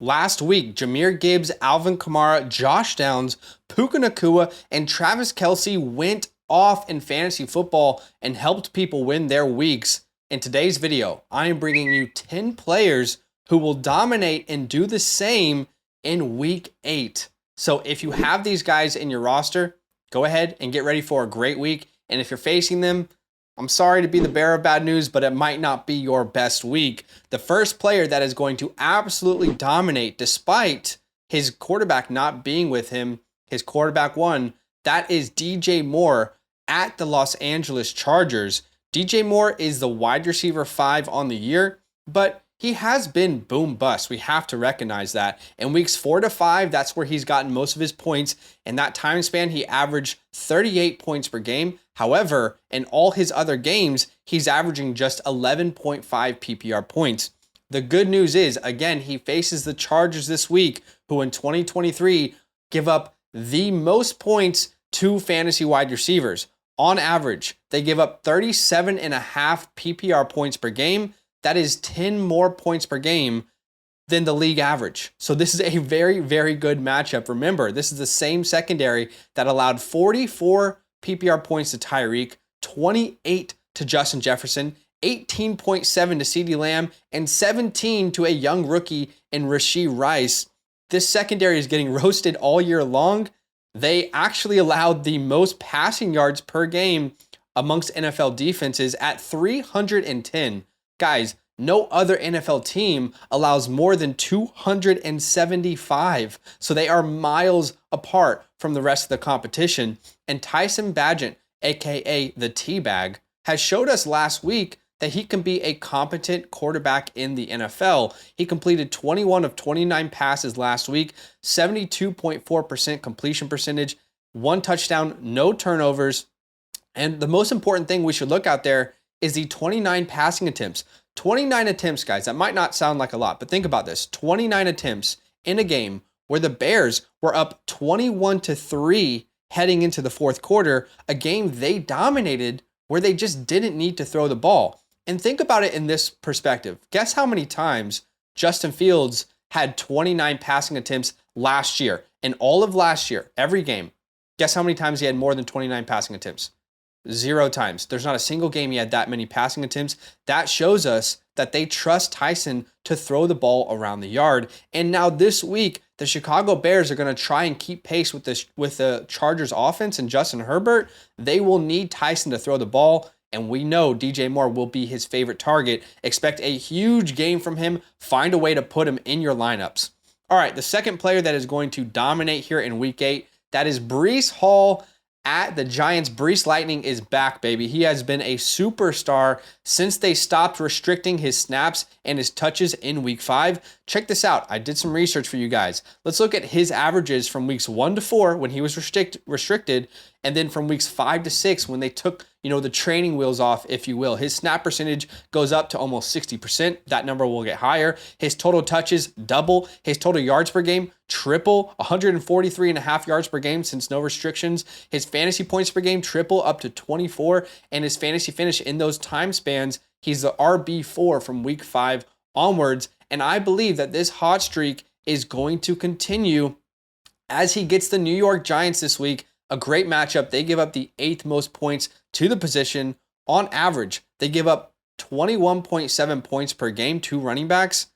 Last week, Jahmyr Gibbs, Alvin Kamara, Josh Downs, Puka Nacua, and Travis Kelce went off in fantasy football and helped people win their weeks. In today's video, I am bringing you 10 players who will dominate and do the same in week 8. So if you have these guys in your roster, go ahead and get ready for a great week. And if you're facing them, I'm sorry to be the bearer of bad news, but it might not be your best week. The first player that is going to absolutely dominate despite his quarterback not being with him, his quarterback one, that is DJ Moore at the Los Angeles Chargers. DJ Moore is the wide receiver 5 on the year, but he has been boom bust. We have to recognize that. In weeks 4 to 5, that's where he's gotten most of his points. In that time span, he averaged 38 points per game. However, in all his other games, he's averaging just 11.5 PPR points. The good news is, again, he faces the Chargers this week, who in 2023 give up the most points to fantasy wide receivers. On average, they give up 37.5 PPR points per game. That is 10 more points per game than the league average. So this is a very, very good matchup. Remember, this is the same secondary that allowed 44 PPR points to Tyreek, 28 to Justin Jefferson, 18.7 to CeeDee Lamb, and 17 to a young rookie in Rashee Rice. This secondary is getting roasted all year long. They actually allowed the most passing yards per game amongst NFL defenses at 310. Guys, no other NFL team allows more than 275. So they are miles apart from the rest of the competition. And Tyson Bagent, aka the T-Bag, has showed us last week that he can be a competent quarterback in the NFL. He completed 21 of 29 passes last week, 72.4% completion percentage, 1 touchdown, no turnovers. And the most important thing we should look out there is the 29 passing attempts. 29 attempts, guys. That might not sound like a lot, but think about this. 29 attempts in a game where the Bears were up 21-3 heading into the fourth quarter, a game they dominated where they just didn't need to throw the ball. And think about it in this perspective. Guess how many times Justin Fields had 29 passing attempts last year? In all of last year, every game, guess how many times he had more than 29 passing attempts? 0 times. There's not a single game he had that many passing attempts. That shows us that they trust Tyson to throw the ball around the yard. And now this week, the Chicago Bears are going to try and keep pace with the Chargers offense and Justin Herbert. They will need Tyson to throw the ball, and we know DJ Moore will be his favorite target. Expect a huge game from him. Find a way to put him in your lineups. All right, the second player that is going to dominate here in week 8, that is Breece Hall at the Giants. Breece Lightning is back, baby. He has been a superstar since they stopped restricting his snaps and his touches in week 5. Check this out. I did some research for you guys. Let's look at his averages from weeks 1 to 4 when he was restricted, and then from weeks 5 to 6 when they took, the training wheels off, if you will. His snap percentage goes up to almost 60%. That number will get higher. His total touches double. His total yards per game triple, 143.5 yards per game since no restrictions. His fantasy points per game triple, up to 24. And his fantasy finish in those time spans, he's the RB4 from week 5 onwards. And I believe that this hot streak is going to continue as he gets the New York Giants this week. A great matchup. They give up the 8th most points to the position. On average, they give up 21.7 points per game to running backs,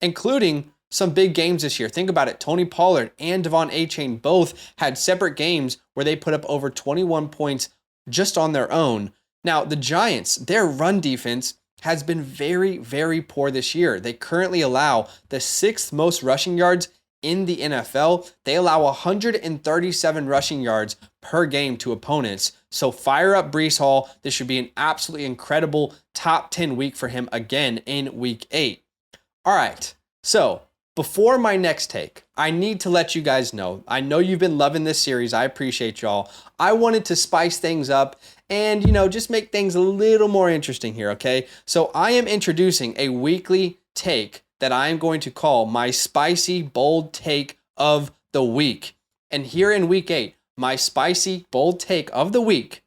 including some big games this year. Think about it. Tony Pollard and Devon Achane both had separate games where they put up over 21 points just on their own. Now, the Giants, their run defense has been very, very poor this year. They currently allow the 6th most rushing yards in the NFL. They allow 137 rushing yards per game to opponents. So fire up Breece Hall. This should be an absolutely incredible top 10 week for him again in week 8. All right. So before my next take, I need to let you guys know, I know you've been loving this series. I appreciate y'all. I wanted to spice things up and, just make things a little more interesting here, okay? So I am introducing a weekly take that I am going to call my spicy, bold take of the week. And here in week 8, my spicy, bold take of the week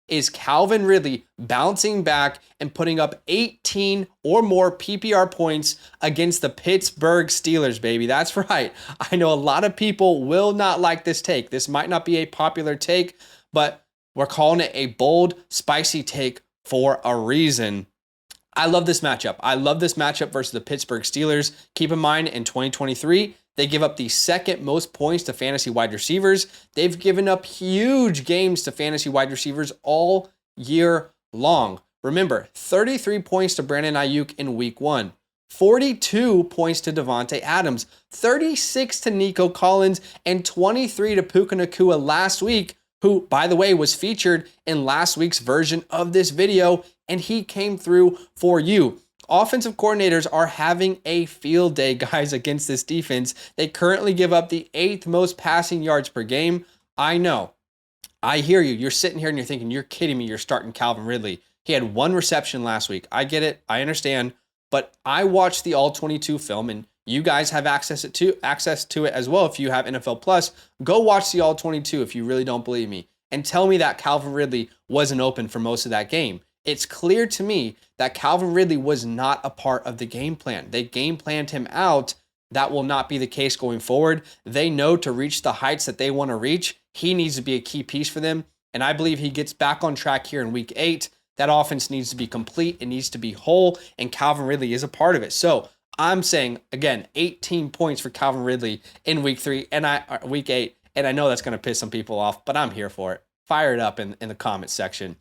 is Calvin Ridley bouncing back and putting up 18 or more PPR points against the Pittsburgh Steelers, baby. That's right. I know a lot of people will not like this take. This might not be a popular take, but we're calling it a bold, spicy take for a reason. I love this matchup. I love this matchup versus the Pittsburgh Steelers. Keep in mind, in 2023, they give up the second most points to fantasy wide receivers. They've given up huge games to fantasy wide receivers all year long. Remember, 33 points to Brandon Ayuk in week 1, 42 points to Devonte Adams, 36 to Nico Collins, and 23 to Puka Nacua last week, who, by the way, was featured in last week's version of this video, and he came through for you. Offensive coordinators are having a field day, guys, against this defense. They currently give up the 8th most passing yards per game. I know. I hear you. You're sitting here and you're thinking, you're kidding me. You're starting Calvin Ridley. He had 1 reception last week. I get it. I understand. But I watched the All-22 film, and you guys have access to it as well. If you have NFL Plus, go watch the All-22 if you really don't believe me, and tell me that Calvin Ridley wasn't open for most of that game. It's clear to me that Calvin Ridley was not a part of the game plan. They game planned him out. That will not be the case going forward. They know to reach the heights that they want to reach, he needs to be a key piece for them. And I believe he gets back on track here in week 8. That offense needs to be complete. It needs to be whole. And Calvin Ridley is a part of it. So I'm saying, again, 18 points for Calvin Ridley in week 8. And I know that's going to piss some people off, but I'm here for it. Fire it up in the comments section.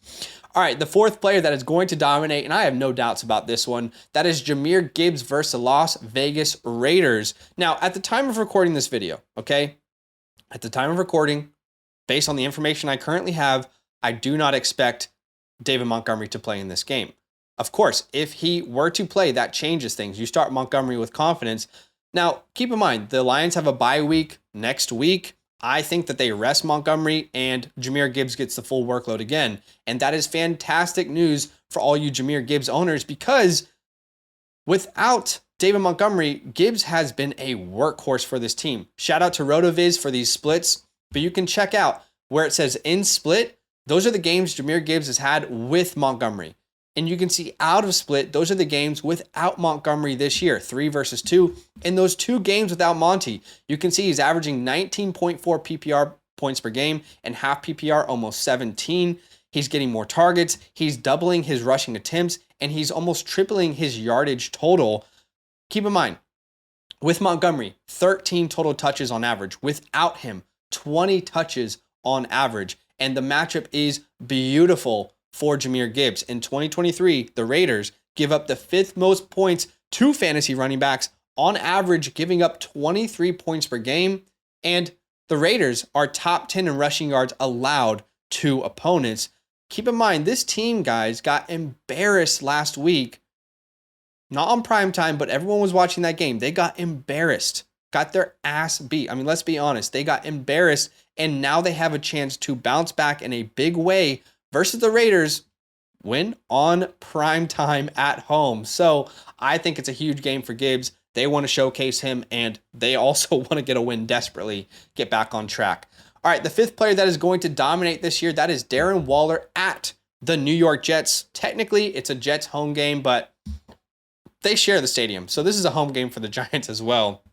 All right, the 4th player that is going to dominate, and I have no doubts about this one, that is Jahvid Gibbs versus the Las Vegas Raiders. Now, at the time of recording this video, okay, at the time of recording, based on the information I currently have, I do not expect David Montgomery to play in this game. Of course, if he were to play, that changes things. You start Montgomery with confidence. Now, keep in mind, the Lions have a bye week next week. I think that they rest Montgomery and Jahvid Gibbs gets the full workload again. And that is fantastic news for all you Jahvid Gibbs owners, because without David Montgomery, Gibbs has been a workhorse for this team. Shout out to RotoViz for these splits, but you can check out where it says in split. Those are the games Jahvid Gibbs has had with Montgomery. And you can see out of split, those are the games without Montgomery this year, 3 versus 2. In those 2 games without Monty, you can see he's averaging 19.4 PPR points per game and half PPR, almost 17. He's getting more targets. He's doubling his rushing attempts, and he's almost tripling his yardage total. Keep in mind, with Montgomery, 13 total touches on average. Without him, 20 touches on average. And the matchup is beautiful for Jahvid Gibbs. In 2023, the Raiders give up the 5th most points to fantasy running backs, on average giving up 23 points per game. And the Raiders are top 10 in rushing yards allowed to opponents. Keep in mind, this team, guys, got embarrassed last week. Not on prime time, but everyone was watching that game. They got embarrassed, got their ass beat. I mean, let's be honest. They got embarrassed, and now they have a chance to bounce back in a big way versus the Raiders, win on prime time at home. So I think it's a huge game for Gibbs. They want to showcase him, and they also want to get a win desperately, get back on track. All right, the 5th player that is going to dominate this year, that is Darren Waller at the New York Jets. Technically, it's a Jets home game, but they share the stadium. So this is a home game for the Giants as well.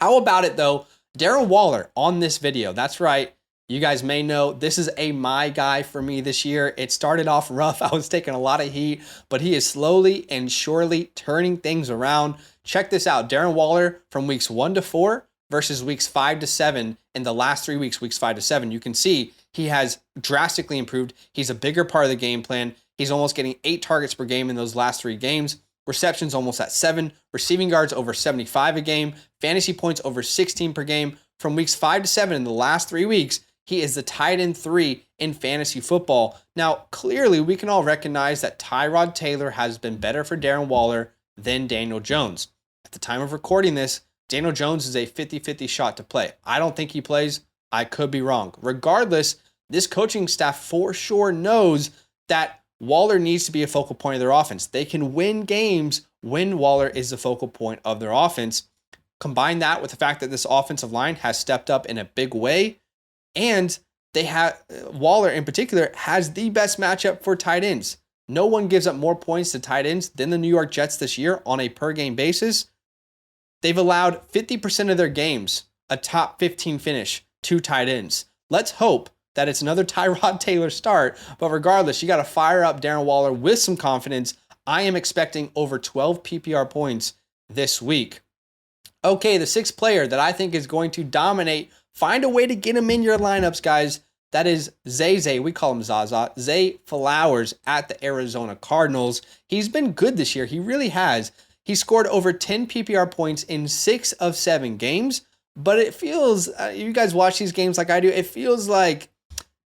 How about it, though? Darren Waller on this video. That's right. You guys may know this is a my guy for me this year. It started off rough. I was taking a lot of heat, but he is slowly and surely turning things around. Check this out. Darren Waller from weeks 1 to 4 versus weeks 5 to 7 in the last 3 weeks, weeks 5 to 7. You can see he has drastically improved. He's a bigger part of the game plan. He's almost getting 8 targets per game in those last 3 games. Receptions almost at 7. Receiving yards over 75 a game. Fantasy points over 16 per game. From weeks 5 to 7 in the last 3 weeks, he is the tight end 3 in fantasy football. Now, clearly, we can all recognize that Tyrod Taylor has been better for Darren Waller than Daniel Jones. At the time of recording this, Daniel Jones is a 50-50 shot to play. I don't think he plays. I could be wrong. Regardless, this coaching staff for sure knows that Waller needs to be a focal point of their offense. They can win games when Waller is the focal point of their offense. Combine that with the fact that this offensive line has stepped up in a big way, and they have Waller in particular has the best matchup for tight ends. No one gives up more points to tight ends than the New York Jets this year on a per game basis. They've allowed 50% of their games a top 15 finish to tight ends. Let's hope that it's another Tyrod Taylor start, but regardless, you got to fire up Darren Waller with some confidence. I am expecting over 12 PPR points this week. Okay, the sixth player that I think is going to dominate, find a way to get him in your lineups, guys. That is Zaza. We call him Zaza. Zay Flowers at the Arizona Cardinals. He's been good this year. He really has. He scored over 10 PPR points in 6 of 7 games, but it feels, you guys watch these games like I do, it feels like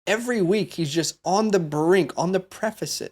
every week he's just on the brink, on the precipice.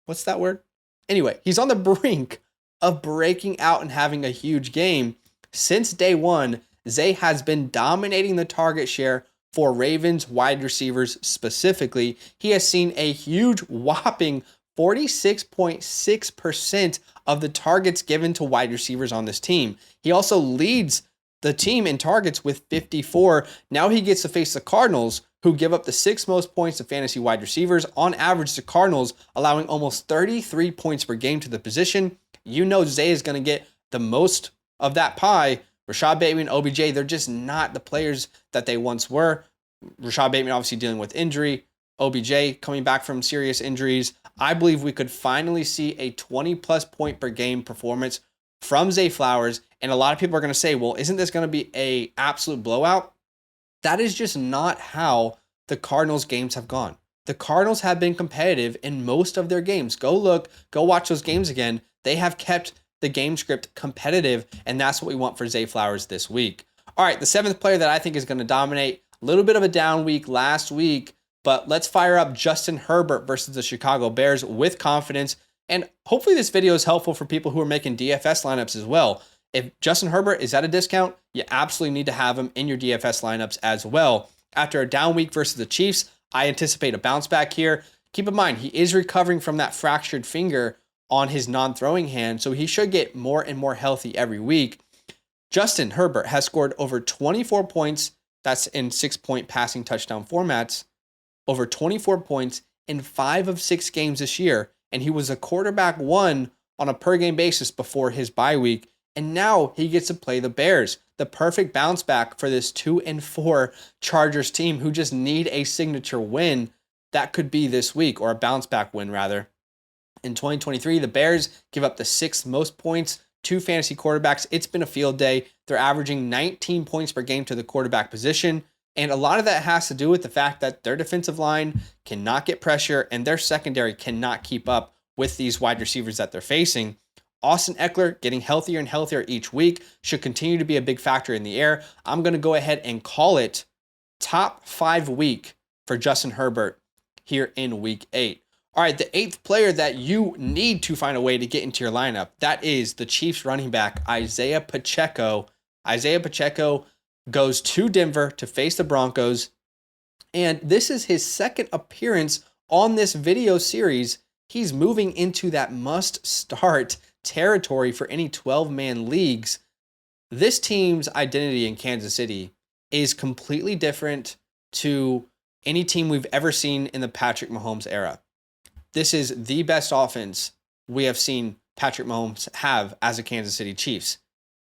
What's that word? Anyway, he's on the brink of breaking out and having a huge game. Since day one, Zay has been dominating the target share for Ravens wide receivers specifically. He has seen a huge whopping 46.6% of the targets given to wide receivers on this team. He also leads the team in targets with 54. Now he gets to face the Cardinals, who give up the 6th most points to fantasy wide receivers. On average, the Cardinals allowing almost 33 points per game to the position. You know Zay is going to get the most of that pie. Rashad Bateman, OBJ, they're just not the players that they once were. Rashad Bateman obviously dealing with injury. OBJ coming back from serious injuries. I believe we could finally see a 20-plus point per game performance from Zay Flowers. And a lot of people are going to say, well, isn't this going to be an absolute blowout? That is just not how the Cardinals games have gone. The Cardinals have been competitive in most of their games. Go watch those games again. They have kept the game script competitive, and that's what we want for Zay Flowers this week. All right, the 7th player that I think is going to dominate, a little bit of a down week last week, but let's fire up Justin Herbert versus the Chicago Bears with confidence. And hopefully this video is helpful for people who are making DFS lineups as well. If Justin Herbert is at a discount, you absolutely need to have him in your DFS lineups as well. After a down week versus the Chiefs, I anticipate a bounce back here. Keep in mind, he is recovering from that fractured finger on his non-throwing hand, so he should get more and more healthy every week. Justin Herbert has scored over 24 points, that's in 6-point passing touchdown formats, over 24 points in 5 of 6 games this year, and he was a quarterback 1 on a per-game basis before his bye week, and now he gets to play the Bears. The perfect bounce back for this 2-4 Chargers team who just need a signature win. That could be this week, or a bounce back win rather. In 2023, the Bears give up the 6th most points to fantasy quarterbacks. It's been a field day. They're averaging 19 points per game to the quarterback position. And a lot of that has to do with the fact that their defensive line cannot get pressure and their secondary cannot keep up with these wide receivers that they're facing. Austin Eckler getting healthier and healthier each week should continue to be a big factor in the air. I'm going to go ahead and call it top 5 week for Justin Herbert here in week 8. All right, the 8th player that you need to find a way to get into your lineup, that is the Chiefs running back, Isaiah Pacheco. Isaiah Pacheco goes to Denver to face the Broncos, and this is his 2nd appearance on this video series. He's moving into that must-start territory for any 12-man leagues. This team's identity in Kansas City is completely different to any team we've ever seen in the Patrick Mahomes era. This is the best offense we have seen Patrick Mahomes have as a Kansas City Chiefs.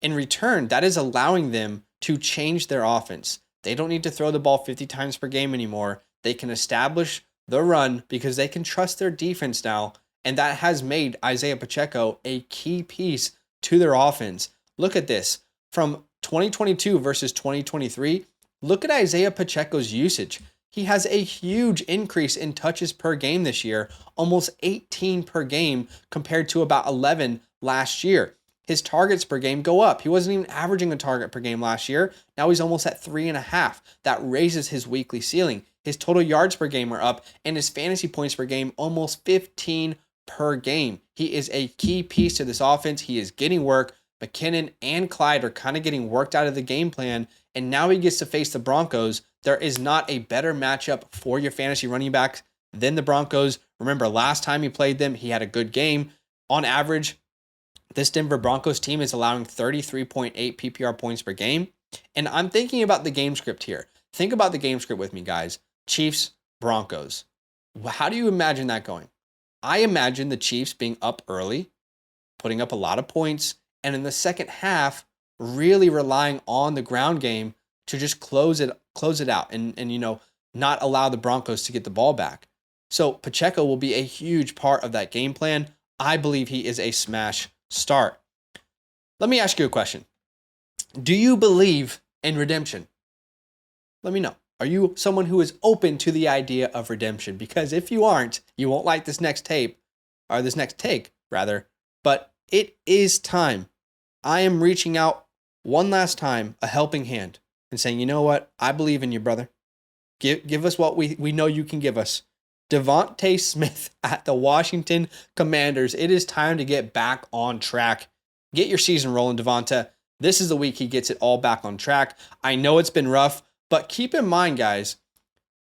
In return, that is allowing them to change their offense. They don't need to throw the ball 50 times per game anymore. They can establish the run because they can trust their defense now, and that has made Isaiah Pacheco a key piece to their offense. Look at this. From 2022 versus 2023, look at Isaiah Pacheco's usage. He has a huge increase in touches per game this year, almost 18 per game compared to about 11 last year. His targets per game go up. He wasn't even averaging a target per game last year. Now he's almost at 3.5. That raises his weekly ceiling. His total yards per game are up, and his fantasy points per game almost 15 per game. He is a key piece to this offense. He is getting work. McKinnon and Clyde are kind of getting worked out of the game plan, and now he gets to face the Broncos. There is not a better matchup for your fantasy running backs than the Broncos. Remember, last time he played them, he had a good game. On average, this Denver Broncos team is allowing 33.8 PPR points per game. And I'm thinking about the game script here. Think about the game script with me, guys. Chiefs, Broncos. How do you imagine that going? I imagine the Chiefs being up early, putting up a lot of points, and in the second half, really relying on the ground game to just close it out and not allow the Broncos to get the ball back. So Pacheco will be a huge part of that game plan. I believe he is a smash start. Let me ask you a question. Do you believe in redemption? Let me know. Are you someone who is open to the idea of redemption? Because if you aren't, you won't like this next take, but it is time. I am reaching out one last time, a helping hand, and saying, you know what? I believe in you, brother. Give us what we know you can give us. Devonte Smith at the Washington Commanders. It is time to get back on track. Get your season rolling, Devonta. This is the week he gets it all back on track. I know it's been rough, but keep in mind, guys,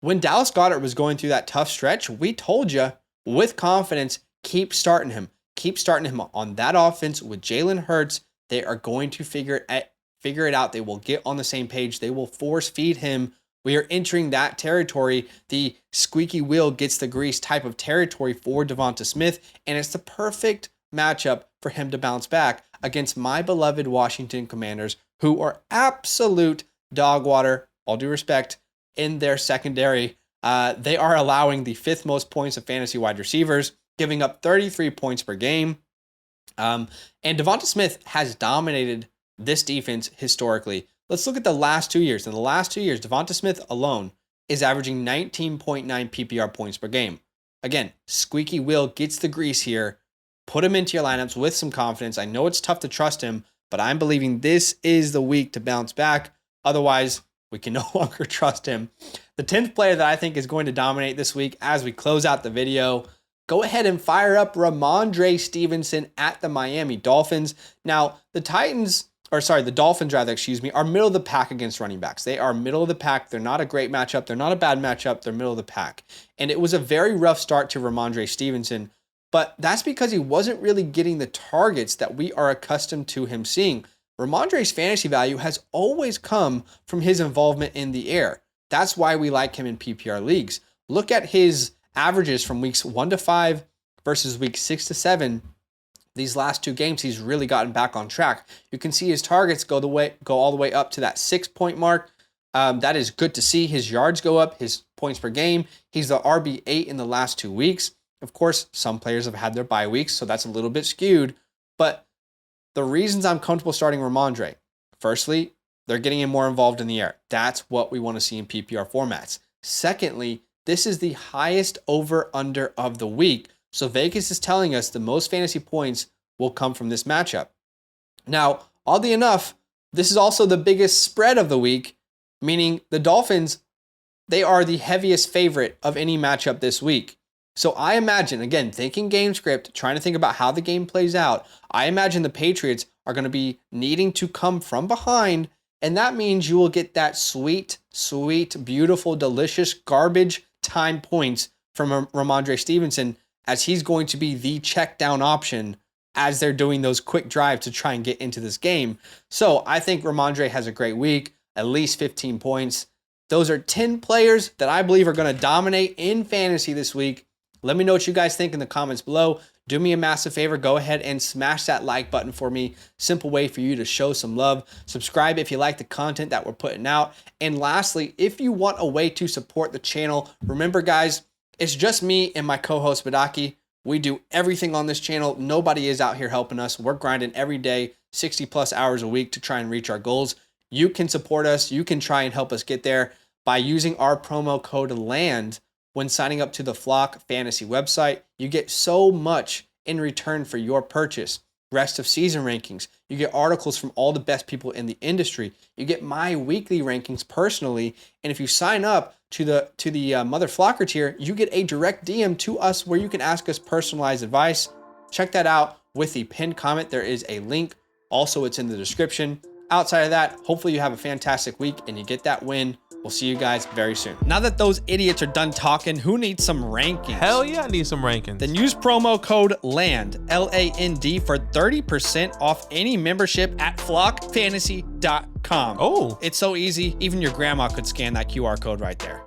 when Dallas Goedert was going through that tough stretch, we told you with confidence, keep starting him. Keep starting him on that offense with Jalen Hurts. They are going to figure it out. They will get on the same page. They will force feed him. We are entering that territory, the squeaky wheel gets the grease type of territory for Devonta Smith, and it's the perfect matchup for him to bounce back against my beloved Washington Commanders, who are absolute dog water, all due respect, in their secondary. They are allowing the 5th most points of fantasy wide receivers, giving up 33 points per game. And Devonta Smith has dominated this defense historically. Let's look at the last 2 years. In the last 2 years, Devonta Smith alone is averaging 19.9 PPR points per game. Again, squeaky wheel gets the grease here. Put him into your lineups with some confidence. I know it's tough to trust him, but I'm believing this is the week to bounce back. Otherwise, we can no longer trust him. The 10th player that I think is going to dominate this week as we close out the video, go ahead and fire up RAndre Stevenson at the Miami Dolphins. Now, the Dolphins are middle of the pack against running backs. They are middle of the pack. They're not a great matchup. They're not a bad matchup. They're middle of the pack. And it was a very rough start to RAndre Stevenson, but that's because he wasn't really getting the targets that we are accustomed to him seeing. RAndre's fantasy value has always come from his involvement in the air. That's why we like him in PPR leagues. Look at his averages from weeks 1 to 5 versus weeks 6 to 7. These last 2 games, he's really gotten back on track. You can see his targets go all the way up to that 6-point mark. That is good to see. His yards go up, his points per game. He's the RB8 in the last 2 weeks. Of course, some players have had their bye weeks, so that's a little bit skewed. But the reasons I'm comfortable starting RAndre, firstly, they're getting him more involved in the air. That's what we want to see in PPR formats. Secondly, this is the highest over-under of the week. So Vegas is telling us the most fantasy points will come from this matchup. Now, oddly enough, this is also the biggest spread of the week, meaning the Dolphins, they are the heaviest favorite of any matchup this week. So I imagine, again, thinking game script, trying to think about how the game plays out, I imagine the Patriots are going to be needing to come from behind, and that means you will get that sweet, beautiful, delicious garbage time points from RAndre Stevenson, as he's going to be the check down option as they're doing those quick drives to try and get into this game. So I think RAndre has a great week, at least 15 points. Those are 10 players that I believe are going to dominate in fantasy this week. Let me know what you guys think in the comments below. Do me a massive favor, go ahead and smash that like button for me. Simple way for you to show some love. Subscribe if you like the content that we're putting out. And lastly, if you want a way to support the channel, remember guys, it's just me and my co-host Badaki. We do everything on this channel. Nobody is out here helping us. We're grinding every day, 60 plus hours a week to try and reach our goals. You can support us. You can try and help us get there by using our promo code LAND when signing up to the Flock Fantasy website. You get so much in return for your purchase. Rest of season rankings. You get articles from all the best people in the industry. You get my weekly rankings personally. And if you sign up to the Mother Flocker tier, you get a direct DM to us where you can ask us personalized advice. Check that out with the pinned comment. There is a link. Also, it's in the description. Outside of that, hopefully you have a fantastic week and you get that win. We'll see you guys very soon. Now that those idiots are done talking, who needs some rankings? Hell yeah, I need some rankings. Then use promo code LAND, L-A-N-D, for 30% off any membership at flockfantasy.com. Oh. It's so easy, even your grandma could scan that QR code right there.